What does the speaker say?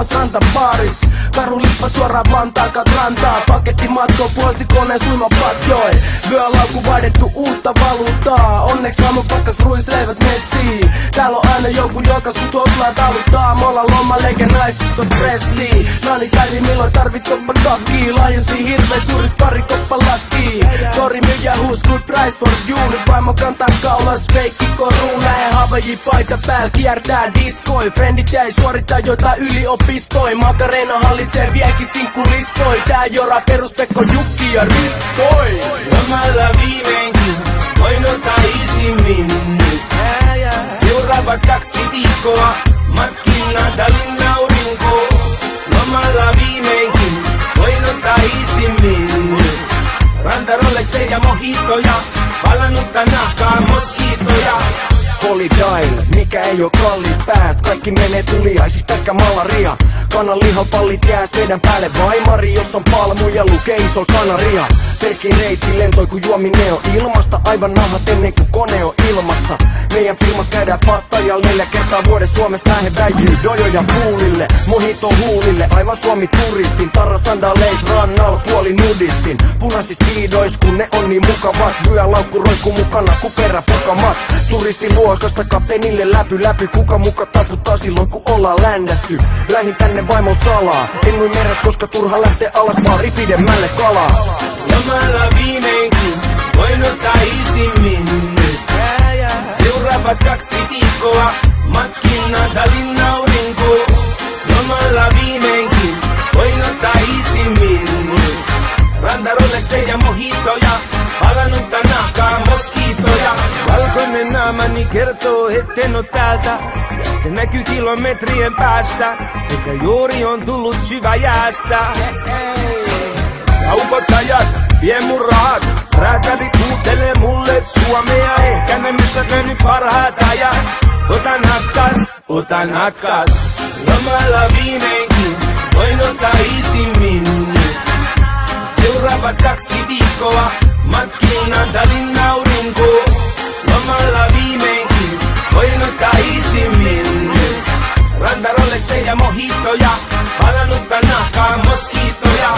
samas rantabaaris. Karulippa suoraan Vantaakaan rantaa. Paketti matko puolsi koneen suimapatjoi. Vyölaukku vaihdettu uutta valuuttaa. Onneks aamu pakkas ruisleivät messiin. Täällä on aina joku joka sun tuoklaa taluttaa. Me ollaan lomalla eikä naisista stressiin. Nani päivi milloin tarvit koppa takkii. Lahjasi hirvees suuris pari koppa lakkii. Tori myyjä huus good price for you. Nyt vaimo kantaa kaulas feikki koruun. Lähe Havaji paita pääl kiertää diskoi. Friendit jäi suorittaa jotain yliopistoi. Makarena hallitsee viekin sinkkulistoi. Tää jora peruspekko Jukki ja Riskoi. Lomalla viimeinkin voin ottaa isimmin. Seuraavat 2 viikkoa matkin Natalin aurinko. Lomalla viimeinkin voin ottaa isimmin. Ranta Rolexeja ja mojitoja, palannutta nahkaa moskiitoja. Holy Dial, mikä ei oo kallis pääst. Kaikki menee tuliaisis, pelkkä malaria. Kanan lihapallit jääs meidän päälle vaimari. Jos on palmuja lukee isol kanaria. Pelkki reitti lentoi kun juominen on ilmasta. Aivan nahat ennen kuin kone on ilmassa. Meidän filmas käydään Pattajalla 4 kertaa vuodessa. Suomesta lähe väijyy dojoja puulille. Mojito huulille, aivan Suomi turistin. Tarra sandaleis rannal puoli nudistin. Punaisis tiidois kun ne on niin mukavat. Vyölaukku roikku mukana kuperäpokamat. Turistin luokasta kapteenille läpy. Kuka muka taputtaa silloin kun ollaan ländätty. Lähin tänne vaimolta salaa. En nui meres koska turha lähtee alas vaan ripidemmälle kalaa. Lomalla viimeinkin voin ottaa isimmin. Seuraavat 2 viikkoa matkin Natalin aurinko. Lomalla viimeinkin voin ottaa isimmin. Ranta Rolexeja ja mojitoja, palannutta nahkaa moskiitoja. Valkoinen naamani kertoo etten oo täältä. Ja se näkyy kilometrien päästä. Että juuri on tullut syvä jäästä. Kaupottajat, vie mun rahat. Räätälit huutelee mulle suomea. Ehkä ne mistä käynyt parhaat ajat. Otan hatkat. Lomalla viimeinkin voin ottaa isimmin. Seuraavat 2 viikkoa matkin Natalin aurinko. Lomalla viimeinkin voin ottaa isimmin. Ranta Rolexeja ja mojitoja, palannutta nahkaa moskiitoja.